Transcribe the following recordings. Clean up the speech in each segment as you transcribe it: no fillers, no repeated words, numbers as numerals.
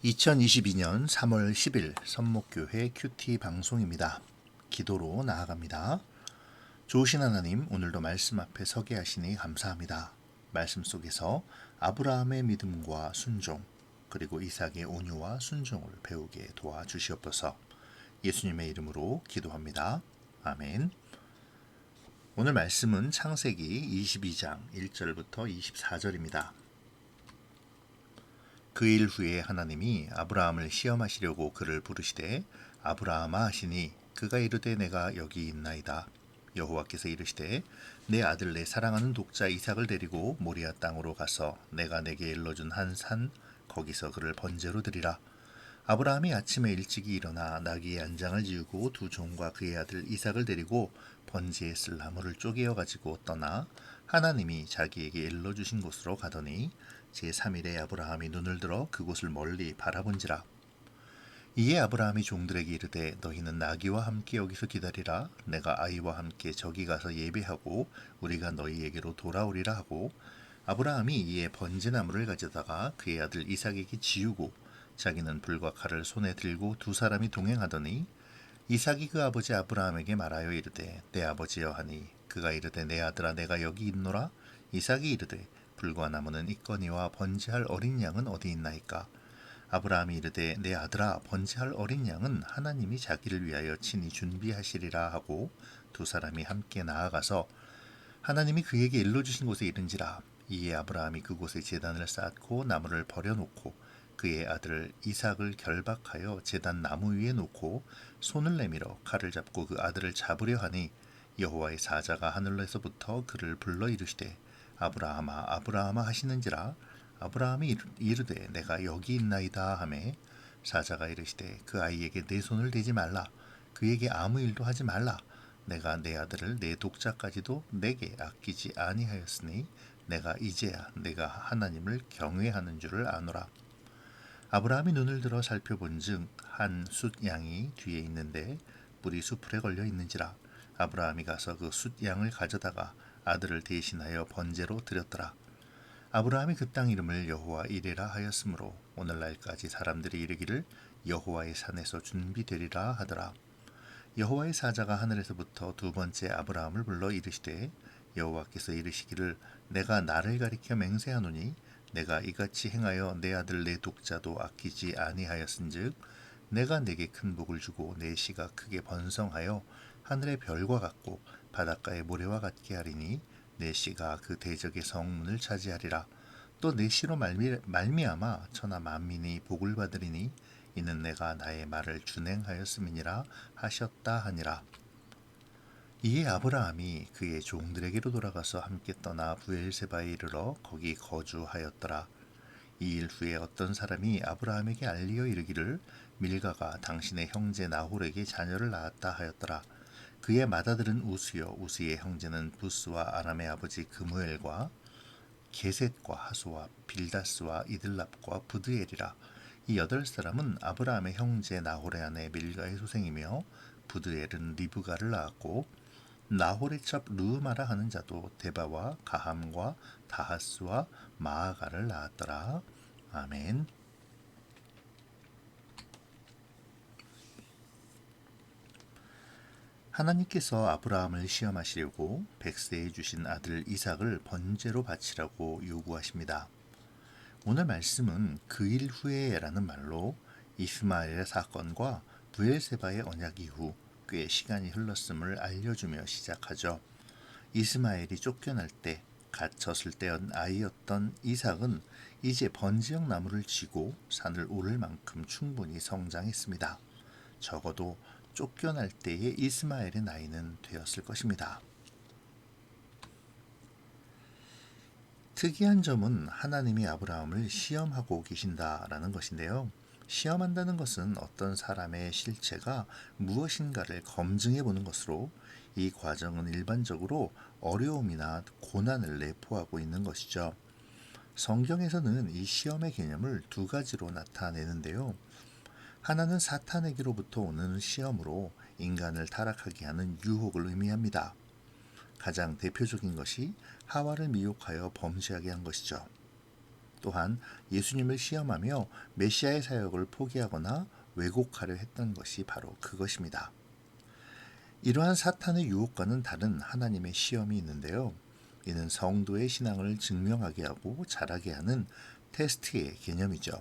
2022년 3월 10일 선목교회 큐티 방송입니다. 기도로 나아갑니다. 좋으신 하나님, 오늘도 말씀 앞에 서게 하시니 감사합니다. 말씀 속에서 아브라함의 믿음과 순종, 그리고 이삭의 온유와 순종을 배우게 도와주시옵소서. 예수님의 이름으로 기도합니다. 아멘. 오늘 말씀은 창세기 22장 1절부터 24절입니다. 그 일 후에 하나님이 아브라함을 시험하시려고 그를 부르시되 아브라함아 하시니 그가 이르되 내가 여기 있나이다. 여호와께서 이르시되 내 아들 내 사랑하는 독자 이삭을 데리고 모리아 땅으로 가서 내가 내게 일러준 한 산 거기서 그를 번제로 드리라. 아브라함이 아침에 일찍이 일어나 나귀의 안장을 지우고 두 종과 그의 아들 이삭을 데리고 번제에 쓸 나무를 쪼개어 가지고 떠나 하나님이 자기에게 일러주신 곳으로 가더니 제3일에 아브라함이 눈을 들어 그곳을 멀리 바라본지라. 이에 아브라함이 종들에게 이르되 너희는 나귀와 함께 여기서 기다리라. 내가 아이와 함께 저기 가서 예배하고 우리가 너희에게로 돌아오리라 하고 아브라함이 이에 번제나무를 가져다가 그의 아들 이삭에게 지우고 자기는 불과 칼을 손에 들고 두 사람이 동행하더니 이삭이 그 아버지 아브라함에게 말하여 이르되 내 아버지여 하니 그가 이르되 내 아들아 내가 여기 있노라. 이삭이 이르되 불과 나무는 있거니와 번제할 어린 양은 어디 있나이까. 아브라함이 이르되 내 아들아 번제할 어린 양은 하나님이 자기를 위하여 친히 준비하시리라 하고 두 사람이 함께 나아가서 하나님이 그에게 일러주신 곳에 이른지라. 이에 아브라함이 그곳에 제단을 쌓고 나무를 버려놓고 그의 아들 이삭을 결박하여 제단 나무 위에 놓고 손을 내밀어 칼을 잡고 그 아들을 잡으려 하니 여호와의 사자가 하늘에서부터 그를 불러 이르시되 아브라함아 아브라함아 하시는지라. 아브라함이 이르되 내가 여기 있나이다 하매 사자가 이르시되 그 아이에게 내 손을 대지 말라. 그에게 아무 일도 하지 말라. 내가 내 아들을 내 독자까지도 내게 아끼지 아니하였으니 내가 이제야 내가 하나님을 경외하는 줄을 아노라. 아브라함이 눈을 들어 살펴본즉 한 숫 양이 뒤에 있는데 뿔이 수풀에 걸려 있는지라. 아브라함이 가서 그 숫 양을 가져다가 아들을 대신하여 번제로 드렸더라. 아브라함이 그 땅 이름을 여호와 이레라 하였으므로 오늘날까지 사람들이 이르기를 여호와의 산에서 준비되리라 하더라. 여호와의 사자가 하늘에서부터 두 번째 아브라함을 불러 이르시되 여호와께서 이르시기를 내가 나를 가리켜 맹세하노니 내가 이같이 행하여 내 아들 내 독자도 아끼지 아니하였은즉 내가 내게 큰 복을 주고 내 씨가 크게 번성하여 하늘의 별과 같고 바닷가의 모래와 같게 하리니 내 씨가 그 대적의 성문을 차지하리라. 또 내 씨로 말미암아 천하 만민이 복을 받으리니 이는 내가 나의 말을 준행하였음이니라 하셨다 하니라. 이에 아브라함이 그의 종들에게로 돌아가서 함께 떠나 부엘세바에 이르러 거기 거주하였더라. 이 일 후에 어떤 사람이 아브라함에게 알리어 이르기를 밀가가 당신의 형제 나홀에게 자녀를 낳았다 하였더라. 그의 맏아들은 우스요 우스의 형제는 부스와 아람의 아버지 그무엘과 게셋과 하소와 빌다스와 이들랍과 부드엘이라. 이 8사람은 아브라함의 형제 나홀의 아내 밀가의 소생이며 부드엘은 리브가를 낳았고 나홀의 첩 르우마라 하는 자도 데바와 가함과 다하스와 마아가를 낳았더라. 아멘. 하나님께서 아브라함을 시험하시려고 백세에 주신 아들 이삭을 번제로 바치라고 요구하십니다. 오늘 말씀은 그 일 후에라는 말로 이스마엘의 사건과 브엘세바의 언약 이후 꽤 시간이 흘렀음을 알려주며 시작하죠. 이스마엘이 쫓겨날 때 갇혔을 때의 아이였던 이삭은 이제 번제역 나무를 지고 산을 오를 만큼 충분히 성장했습니다. 적어도 쫓겨날 때의 이스마엘의 나이는 되었을 것입니다. 특이한 점은 하나님이 아브라함을 시험하고 계신다라는 것인데요. 시험한다는 것은 어떤 사람의 실체가 무엇인가를 검증해 보는 것으로 이 과정은 일반적으로 어려움이나 고난을 내포하고 있는 것이죠. 성경에서는 이 시험의 개념을 두 가지로 나타내는데요. 하나는 사탄에게로부터 오는 시험으로 인간을 타락하게 하는 유혹을 의미합니다. 가장 대표적인 것이 하와를 미혹하여 범죄하게 한 것이죠. 또한 예수님을 시험하며 메시아의 사역을 포기하거나 왜곡하려 했던 것이 바로 그것입니다. 이러한 사탄의 유혹과는 다른 하나님의 시험이 있는데요. 이는 성도의 신앙을 증명하게 하고 자라게 하는 테스트의 개념이죠.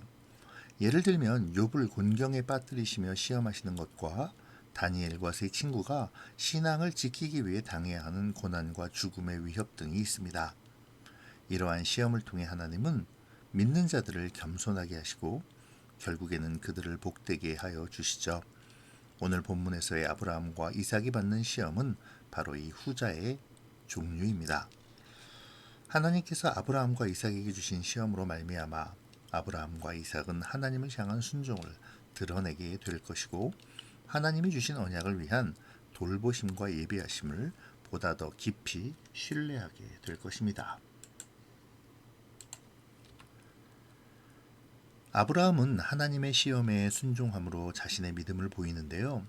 예를 들면 욥을 곤경에 빠뜨리시며 시험하시는 것과 다니엘과 세 친구가 신앙을 지키기 위해 당해야 하는 고난과 죽음의 위협 등이 있습니다. 이러한 시험을 통해 하나님은 믿는 자들을 겸손하게 하시고 결국에는 그들을 복되게 하여 주시죠. 오늘 본문에서의 아브라함과 이삭이 받는 시험은 바로 이 후자의 종류입니다. 하나님께서 아브라함과 이삭에게 주신 시험으로 말미암아 아브라함과 이삭은 하나님을 향한 순종을 드러내게 될 것이고 하나님이 주신 언약을 위한 돌보심과 예비하심을 보다 더 깊이 신뢰하게 될 것입니다. 아브라함은 하나님의 시험에 순종함으로 자신의 믿음을 보이는데요.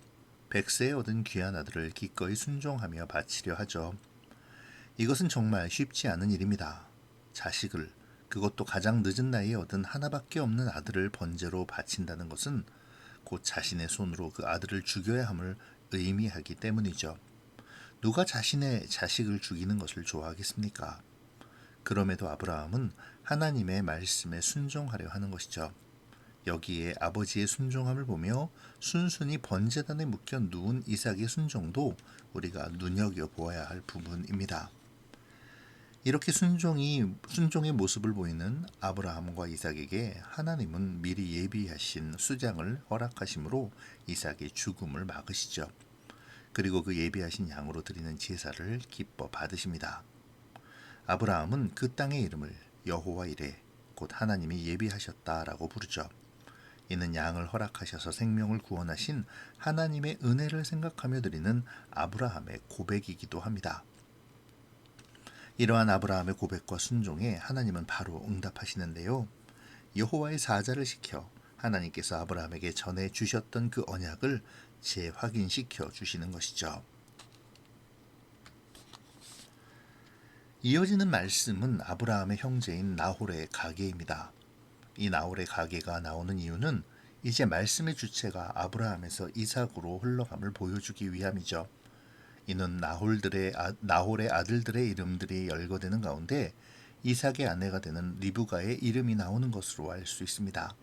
백세에 얻은 귀한 아들을 기꺼이 순종하며 바치려 하죠. 이것은 정말 쉽지 않은 일입니다. 자식을, 그것도 가장 늦은 나이에 얻은 하나밖에 없는 아들을 번제로 바친다는 것은 곧 자신의 손으로 그 아들을 죽여야 함을 의미하기 때문이죠. 누가 자신의 자식을 죽이는 것을 좋아하겠습니까? 그럼에도 아브라함은 하나님의 말씀에 순종하려 하는 것이죠. 여기에 아버지의 순종함을 보며 순순히 번제단에 묶여 누운 이삭의 순종도 우리가 눈여겨보아야 할 부분입니다. 이렇게 순종의 모습을 보이는 아브라함과 이삭에게 하나님은 미리 예비하신 수장을 허락하심으로 이삭의 죽음을 막으시죠. 그리고 그 예비하신 양으로 드리는 제사를 기뻐 받으십니다. 아브라함은 그 땅의 이름을 여호와 이레 곧 하나님이 예비하셨다라고 부르죠. 이는 양을 허락하셔서 생명을 구원하신 하나님의 은혜를 생각하며 드리는 아브라함의 고백이기도 합니다. 이러한 아브라함의 고백과 순종에 하나님은 바로 응답하시는데요. 여호와의 사자를 시켜 하나님께서 아브라함에게 전해 주셨던 그 언약을 재확인시켜 주시는 것이죠. 이어지는 말씀은 아브라함의 형제인 나홀의 가계입니다. 이 나홀의 가계가 나오는 이유는 이제 말씀의 주체가 아브라함에서 이삭으로 흘러감을 보여주기 위함이죠. 이는 나홀의 아들들의 이름들이 열거되는 가운데 이삭의 아내가 되는 리브가의 이름이 나오는 것으로 알 수 있습니다.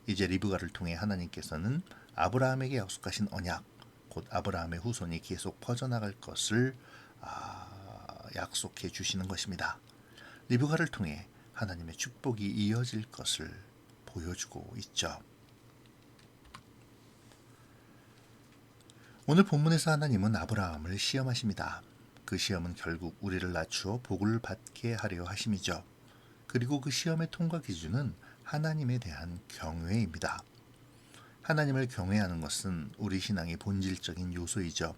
이제 리브가를 통해 하나님께서는 아브라함에게 약속하신 언약, 곧 아브라함의 후손이 계속 퍼져나갈 것을 약속해 주시는 것입니다. 리브가를 통해 하나님의 축복이 이어질 것을 보여주고 있죠. 오늘 본문에서 하나님은 아브라함을 시험하십니다. 그 시험은 결국 우리를 낮추어 복을 받게 하려 하심이죠. 그리고 그 시험의 통과 기준은 하나님에 대한 경외입니다. 하나님을 경외하는 것은 우리 신앙의 본질적인 요소이죠.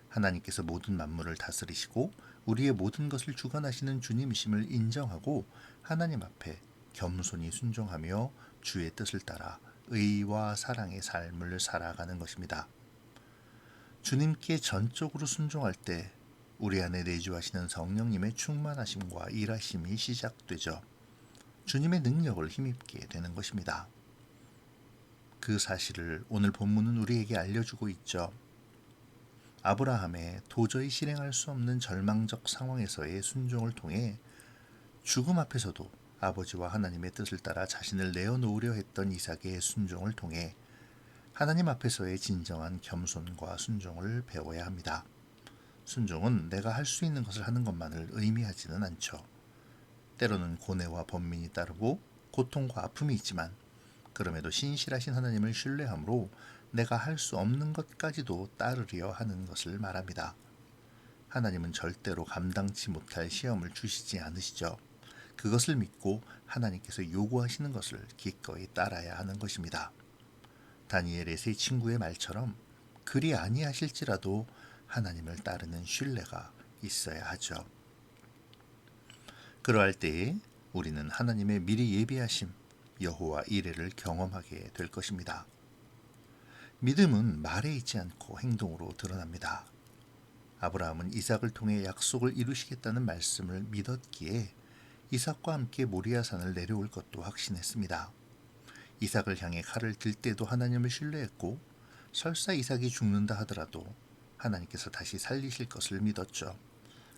하나님께서 모든 만물을 다스리시고 우리의 모든 것을 주관하시는 주님이심을 인정하고 하나님 앞에 겸손히 순종하며 주의 뜻을 따라 의와 사랑의 삶을 살아가는 것입니다. 주님께 전적으로 순종할 때 우리 안에 내주하시는 성령님의 충만하심과 일하심이 시작되죠. 주님의 능력을 힘입게 되는 것입니다. 그 사실을 오늘 본문은 우리에게 알려주고 있죠. 아브라함의 도저히 실행할 수 없는 절망적 상황에서의 순종을 통해 죽음 앞에서도 아버지와 하나님의 뜻을 따라 자신을 내어놓으려 했던 이삭의 순종을 통해 하나님 앞에서의 진정한 겸손과 순종을 배워야 합니다. 순종은 내가 할 수 있는 것을 하는 것만을 의미하지는 않죠. 때로는 고뇌와 번민이 따르고 고통과 아픔이 있지만 그럼에도 신실하신 하나님을 신뢰함으로 내가 할 수 없는 것까지도 따르려 하는 것을 말합니다. 하나님은 절대로 감당치 못할 시험을 주시지 않으시죠. 그것을 믿고 하나님께서 요구하시는 것을 기꺼이 따라야 하는 것입니다. 다니엘의 세 친구의 말처럼 그리 아니하실지라도 하나님을 따르는 신뢰가 있어야 하죠. 그러할 때에 우리는 하나님의 미리 예비하심 여호와 이레를 경험하게 될 것입니다. 믿음은 말에 있지 않고 행동으로 드러납니다. 아브라함은 이삭을 통해 약속을 이루시겠다는 말씀을 믿었기에 이삭과 함께 모리아 산을 내려올 것도 확신했습니다. 이삭을 향해 칼을 들 때도 하나님을 신뢰했고 설사 이삭이 죽는다 하더라도 하나님께서 다시 살리실 것을 믿었죠.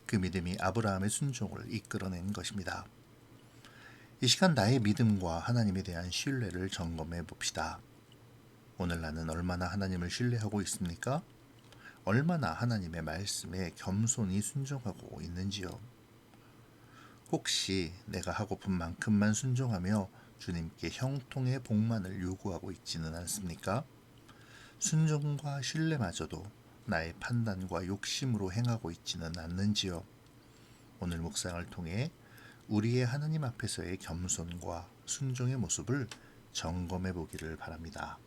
그 믿음이 아브라함의 순종을 이끌어낸 것입니다. 이 시간 나의 믿음과 하나님에 대한 신뢰를 점검해 봅시다. 오늘 나는 얼마나 하나님을 신뢰하고 있습니까? 얼마나 하나님의 말씀에 겸손히 순종하고 있는지요? 혹시 내가 하고픈 만큼만 순종하며 주님께 형통의 복만을 요구하고 있지는 않습니까? 순종과 신뢰마저도 나의 판단과 욕심으로 행하고 있지는 않는지요? 오늘 묵상을 통해 우리의 하나님 앞에서의 겸손과 순종의 모습을 점검해 보기를 바랍니다.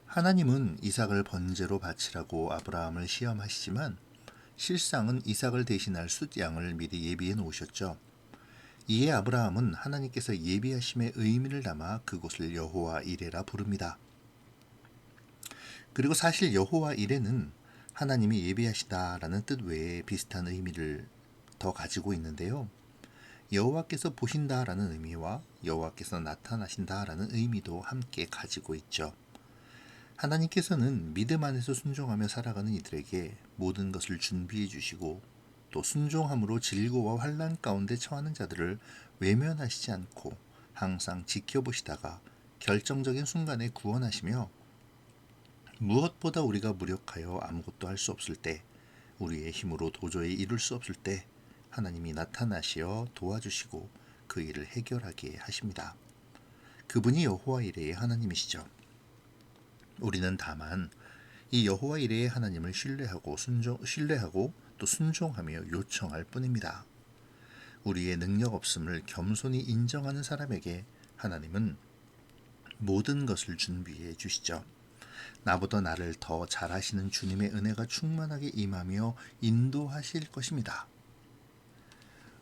하나님은 이삭을 번제로 바치라고 아브라함을 시험하시지만 실상은 이삭을 대신할 숫양을 미리 예비해 놓으셨죠. 이에 아브라함은 하나님께서 예비하심의 의미를 담아 그곳을 여호와 이레라 부릅니다. 그리고 사실 여호와 이레는 하나님이 예비하시다라는 뜻 외에 비슷한 의미를 더 가지고 있는데요. 여호와께서 보신다라는 의미와 여호와께서 나타나신다라는 의미도 함께 가지고 있죠. 하나님께서는 믿음 안에서 순종하며 살아가는 이들에게 모든 것을 준비해 주시고 또 순종함으로 질고와 환난 가운데 처하는 자들을 외면하시지 않고 항상 지켜보시다가 결정적인 순간에 구원하시며 무엇보다 우리가 무력하여 아무것도 할 수 없을 때 우리의 힘으로 도저히 이룰 수 없을 때 하나님이 나타나시어 도와주시고 그 일을 해결하게 하십니다. 그분이 여호와 이레의 하나님이시죠. 우리는 다만 이 여호와 이레의 하나님을 신뢰하고 또 순종하며 요청할 뿐입니다. 우리의 능력 없음을 겸손히 인정하는 사람에게 하나님은 모든 것을 준비해 주시죠. 나보다 나를 더 잘하시는 주님의 은혜가 충만하게 임하며 인도하실 것입니다.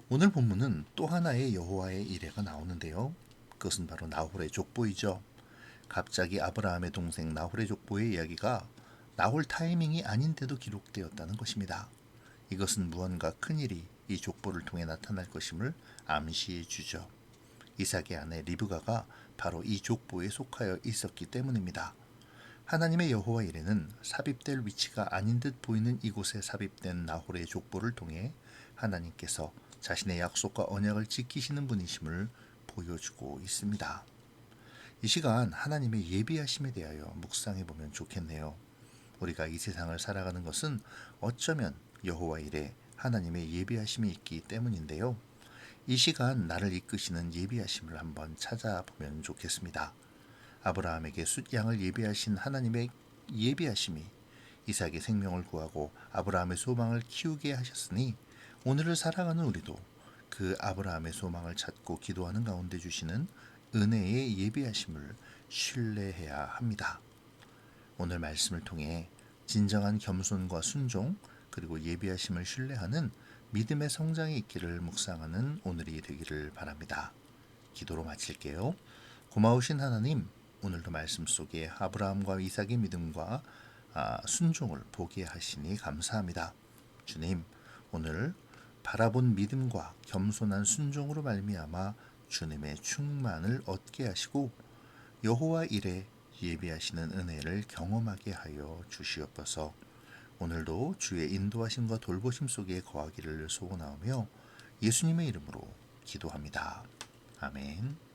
오늘 본문은 또 하나의 여호와의 이레가 나오는데요. 그것은 바로 나홀의 족보이죠. 갑자기 아브라함의 동생 나홀의 족보의 이야기가 나홀 타이밍이 아닌데도 기록되었다는 것입니다. 이것은 무언가 큰일이 이 족보를 통해 나타날 것임을 암시해 주죠. 이삭의 아내 리브가가 바로 이 족보에 속하여 있었기 때문입니다. 하나님의 여호와 이레는 삽입될 위치가 아닌 듯 보이는 이곳에 삽입된 나홀의 족보를 통해 하나님께서 자신의 약속과 언약을 지키시는 분이심을 보여주고 있습니다. 이 시간 하나님의 예비하심에 대하여 묵상해 보면 좋겠네요. 우리가 이 세상을 살아가는 것은 어쩌면 여호와 이레 하나님의 예비하심이 있기 때문인데요. 이 시간 나를 이끄시는 예비하심을 한번 찾아보면 좋겠습니다. 아브라함에게 숫양을 예비하신 하나님의 예비하심이 이삭의 생명을 구하고 아브라함의 소망을 키우게 하셨으니 오늘을 살아가는 우리도 그 아브라함의 소망을 찾고 기도하는 가운데 주시는 은혜의 예비하심을 신뢰해야 합니다. 오늘 말씀을 통해 진정한 겸손과 순종 그리고 예비하심을 신뢰하는 믿음의 성장이 있기를 묵상하는 오늘이 되기를 바랍니다. 기도로 마칠게요. 고마우신 하나님, 오늘도 말씀 속에 아브라함과 이삭의 믿음과 순종을 보게 하시니 감사합니다. 주님, 오늘 바라본 믿음과 겸손한 순종으로 말미암아 주님의 충만을 얻게 하시고 여호와 이레 예비하시는 은혜를 경험하게 하여 주시옵소서. 오늘도 주의 인도하심과 돌보심 속에 거하기를 소원하오며 예수님의 이름으로 기도합니다. 아멘.